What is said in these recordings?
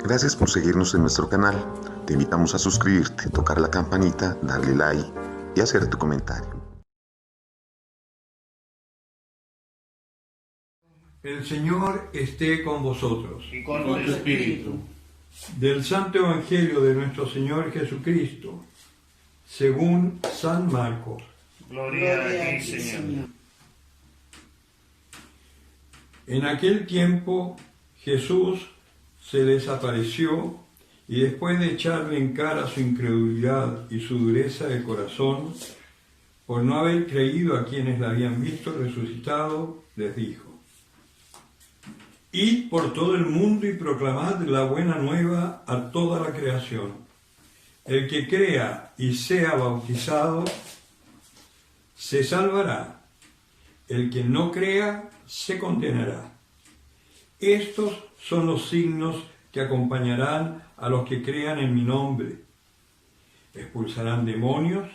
Gracias por seguirnos en nuestro canal. Te invitamos a suscribirte, tocar la campanita, darle like y hacer tu comentario. El Señor esté con vosotros. Y con tu espíritu. Del Santo Evangelio de nuestro Señor Jesucristo, según San Marcos. Gloria a ti, Señor. En aquel tiempo Jesús se les apareció y después de echarle en cara su incredulidad y su dureza de corazón, por no haber creído a quienes la habían visto resucitado, les dijo: Id por todo el mundo y proclamad la buena nueva a toda la creación. El que crea y sea bautizado se salvará. El que no crea se condenará. Estos son los signos que acompañarán a los que crean en mi nombre. Expulsarán demonios,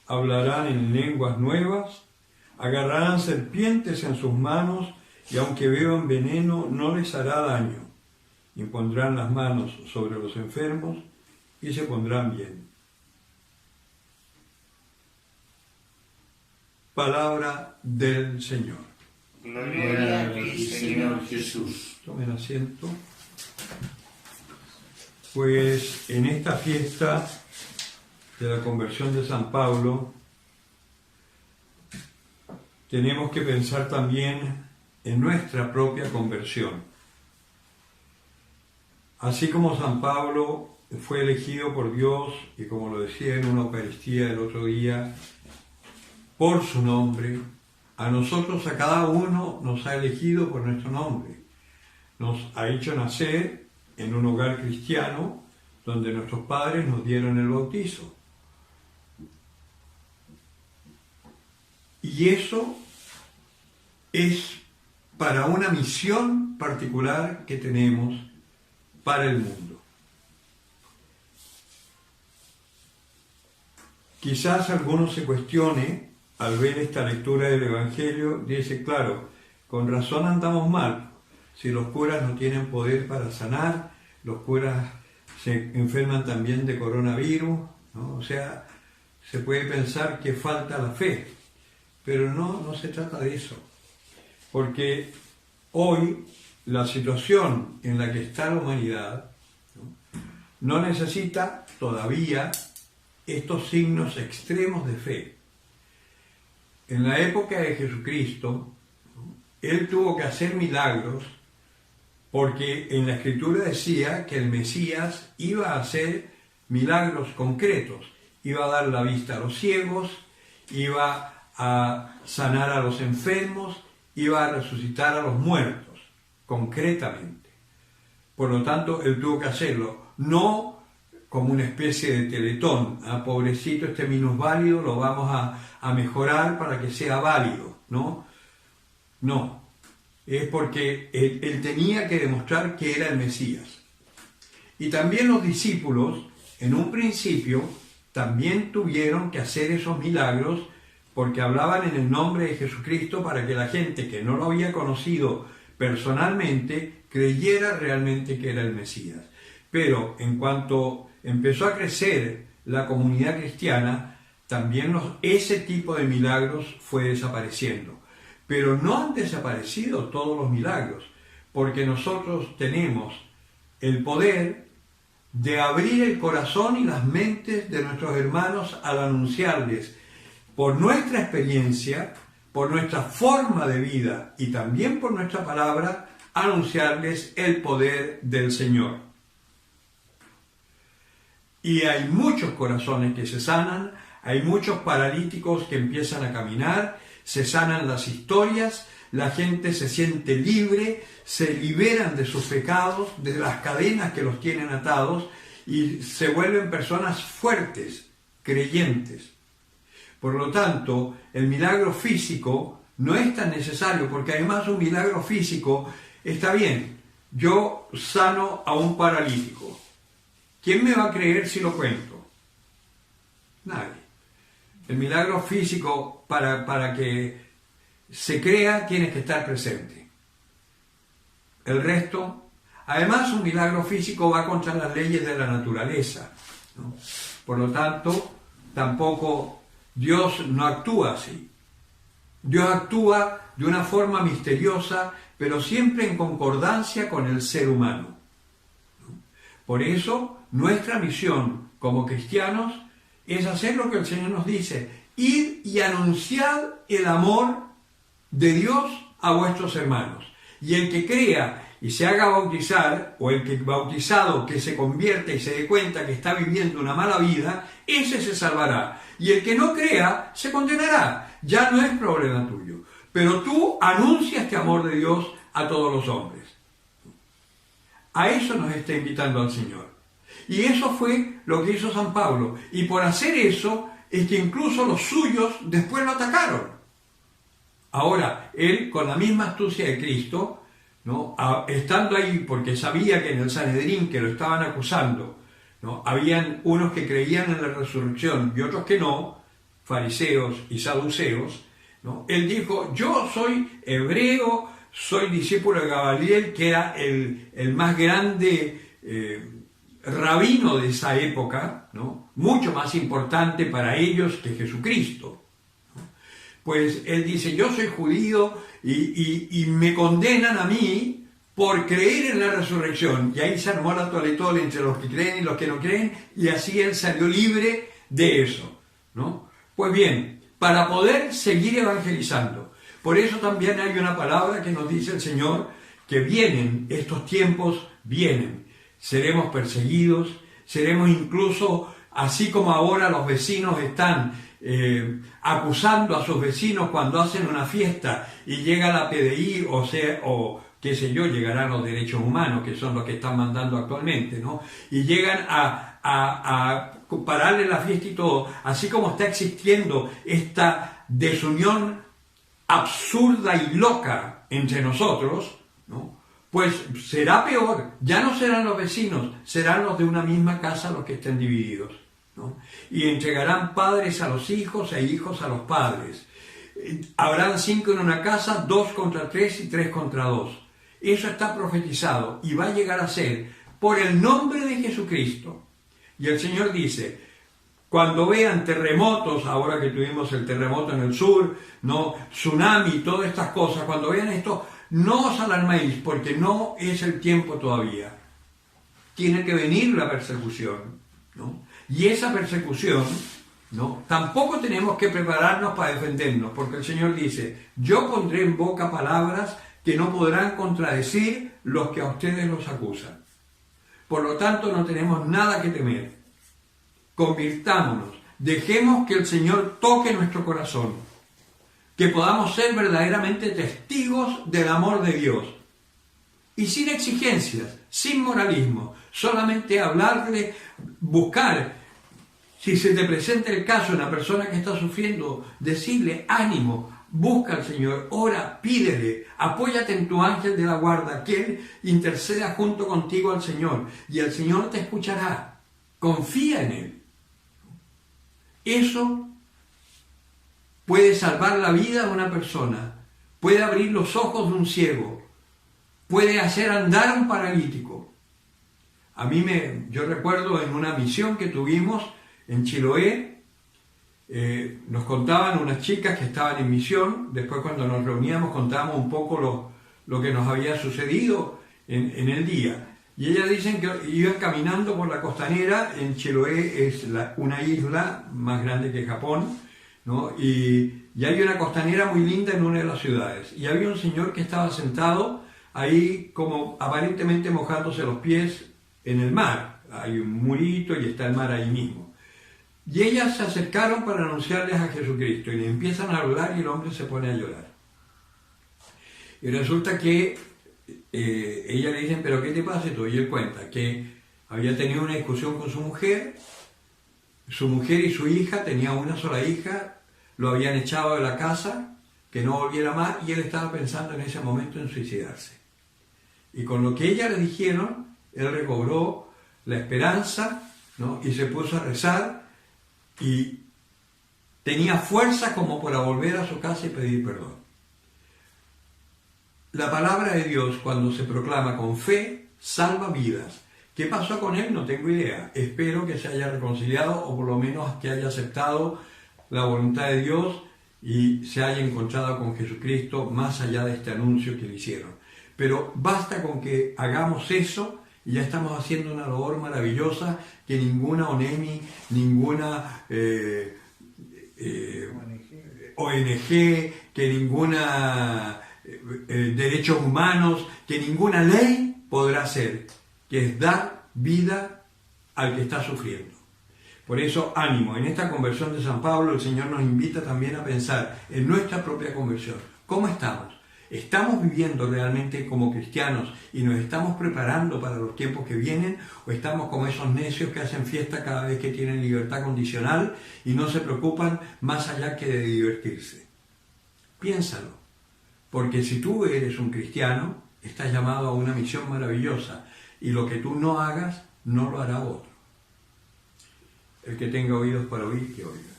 hablarán en lenguas nuevas, agarrarán serpientes en sus manos y aunque beban veneno no les hará daño. Impondrán las manos sobre los enfermos y se pondrán bien. Palabra del Señor. Gloria a ti, Señor Jesús. Tomen asiento. Pues en esta fiesta de la conversión de San Pablo tenemos que pensar también en nuestra propia conversión. Así como San Pablo fue elegido por Dios, y como lo decía en una Eucaristía el otro día, por su nombre, a nosotros, a cada uno, nos ha elegido por nuestro nombre. Nos ha hecho nacer en un hogar cristiano donde nuestros padres nos dieron el bautizo. Y eso es para una misión particular que tenemos para el mundo. Quizás alguno se cuestione al ver esta lectura del Evangelio, dice: claro, con razón andamos mal. Si los curas no tienen poder para sanar, los curas se enferman también de coronavirus, ¿no? O sea, se puede pensar que falta la fe, pero no se trata de eso. Porque hoy la situación en la que está la humanidad no necesita todavía estos signos extremos de fe. En la época de Jesucristo, Él tuvo que hacer milagros porque en la Escritura decía que el Mesías iba a hacer milagros concretos. Iba a dar la vista a los ciegos, iba a sanar a los enfermos, iba a resucitar a los muertos, concretamente. Por lo tanto, Él tuvo que hacerlo, no como una especie de teletón: pobrecito, este minusválido, lo vamos a mejorar para que sea válido, ¿no? No, es porque él tenía que demostrar que era el Mesías. Y también los discípulos, en un principio, también tuvieron que hacer esos milagros porque hablaban en el nombre de Jesucristo para que la gente que no lo había conocido personalmente creyera realmente que era el Mesías. Pero en cuanto empezó a crecer la comunidad cristiana, también ese tipo de milagros fue desapareciendo. Pero no han desaparecido todos los milagros, porque nosotros tenemos el poder de abrir el corazón y las mentes de nuestros hermanos al anunciarles, por nuestra experiencia, por nuestra forma de vida y también por nuestra palabra, anunciarles el poder del Señor. Y hay muchos corazones que se sanan, hay muchos paralíticos que empiezan a caminar, se sanan las historias, la gente se siente libre, se liberan de sus pecados, de las cadenas que los tienen atados y se vuelven personas fuertes, creyentes. Por lo tanto, el milagro físico no es tan necesario, porque además un milagro físico está bien. Yo sano a un paralítico. ¿Quién me va a creer si lo cuento? Nadie. El milagro físico, para que se crea, tiene que estar presente. El resto, Además, un milagro físico va contra las leyes de la naturaleza, ¿no? Por lo tanto, tampoco Dios no actúa así. Dios actúa de una forma misteriosa, pero siempre en concordancia con el ser humano. Por eso, nuestra misión como cristianos es hacer lo que el Señor nos dice: id y anunciad el amor de Dios a vuestros hermanos. Y el que crea y se haga bautizar, o el que bautizado que se convierte y se dé cuenta que está viviendo una mala vida, ese se salvará. Y el que no crea, se condenará. Ya no es problema tuyo. Pero tú anuncia este amor de Dios a todos los hombres. A eso nos está invitando el Señor. Y eso fue lo que hizo San Pablo. Y por hacer eso, es que incluso los suyos después lo atacaron. Ahora, él, con la misma astucia de Cristo, ¿no?, estando ahí porque sabía que en el Sanedrín, que lo estaban acusando, ¿no?, habían unos que creían en la resurrección y otros que no, fariseos y saduceos, ¿no?, él dijo: yo soy hebreo, soy discípulo de Gamaliel, que era el más grande rabino de esa época, ¿no?, mucho más importante para ellos que Jesucristo. Pues él dice: yo soy judío y me condenan a mí por creer en la resurrección. Y ahí se armó la toletole entre los que creen y los que no creen, y así él salió libre de eso, ¿no? Pues bien, para poder seguir evangelizando. Por eso también hay una palabra que nos dice el Señor, que vienen, estos tiempos vienen. Seremos perseguidos, seremos incluso, así como ahora los vecinos están acusando a sus vecinos cuando hacen una fiesta y llega la PDI o qué sé yo, llegarán los derechos humanos, que son los que están mandando actualmente, ¿no? Y llegan a pararle la fiesta y todo, así como está existiendo esta desunión absurda y loca entre nosotros, ¿no?, pues será peor. Ya no serán los vecinos, serán los de una misma casa los que estén divididos, ¿no? Y entregarán padres a los hijos e hijos a los padres. Habrán 5 en una casa, 2 contra 3 y 3 contra 2. Eso está profetizado y va a llegar a ser por el nombre de Jesucristo. Y el Señor dice: cuando vean terremotos, ahora que tuvimos el terremoto en el sur, ¿no?, tsunami, todas estas cosas, cuando vean esto, no os alarméis, porque no es el tiempo todavía. Tiene que venir la persecución, ¿no? Y esa persecución, ¿no?, tampoco tenemos que prepararnos para defendernos, porque el Señor dice: yo pondré en boca palabras que no podrán contradecir los que a ustedes los acusan. Por lo tanto, no tenemos nada que temer. Convirtámonos, dejemos que el Señor toque nuestro corazón, que podamos ser verdaderamente testigos del amor de Dios. Y sin exigencias, sin moralismo, solamente hablarle, buscar, si se te presenta el caso de una persona que está sufriendo, decirle: ánimo, busca al Señor, ora, pídele, apóyate en tu ángel de la guarda, que Él interceda junto contigo al Señor, y el Señor te escuchará. Confía en Él. Eso puede salvar la vida de una persona, puede abrir los ojos de un ciego, puede hacer andar a un paralítico. Yo recuerdo en una misión que tuvimos en Chiloé, nos contaban unas chicas que estaban en misión. Después, cuando nos reuníamos, contábamos un poco lo que nos había sucedido en el día. Y ellas dicen que iban caminando por la costanera. En Chiloé es una isla más grande que Japón, ¿no? Y hay una costanera muy linda en una de las ciudades. Y había un señor que estaba sentado ahí, como aparentemente mojándose los pies en el mar. Hay un murito y está el mar ahí mismo. Y ellas se acercaron para anunciarles a Jesucristo y le empiezan a hablar y el hombre se pone a llorar. Y resulta que ella le dicen: ¿pero qué te pasa tú? Y él cuenta que había tenido una discusión con su mujer y su hija, tenía una sola hija, lo habían echado de la casa, que no volviera más, y él estaba pensando en ese momento en suicidarse. Y con lo que ella le dijeron, él recobró la esperanza, ¿no?, y se puso a rezar, y tenía fuerza como para volver a su casa y pedir perdón. La palabra de Dios, cuando se proclama con fe, salva vidas. ¿Qué pasó con él? No tengo idea. Espero que se haya reconciliado o por lo menos que haya aceptado la voluntad de Dios y se haya encontrado con Jesucristo más allá de este anuncio que le hicieron. Pero basta con que hagamos eso y ya estamos haciendo una labor maravillosa que ninguna ONEMI, ninguna ONG, que ninguna derechos humanos, que ninguna ley podrá hacer, que es dar vida al que está sufriendo. Por eso, ánimo, en esta conversión de San Pablo el Señor nos invita también a pensar en nuestra propia conversión. ¿Cómo estamos? ¿Estamos viviendo realmente como cristianos y nos estamos preparando para los tiempos que vienen? ¿O estamos como esos necios que hacen fiesta cada vez que tienen libertad condicional y no se preocupan más allá que de divertirse? Piénsalo, porque si tú eres un cristiano, estás llamado a una misión maravillosa y lo que tú no hagas, no lo hará otro. El que tenga oídos para oír, que oiga.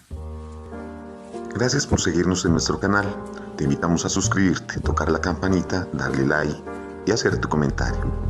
Gracias por seguirnos en nuestro canal. Te invitamos a suscribirte, tocar la campanita, darle like y hacer tu comentario.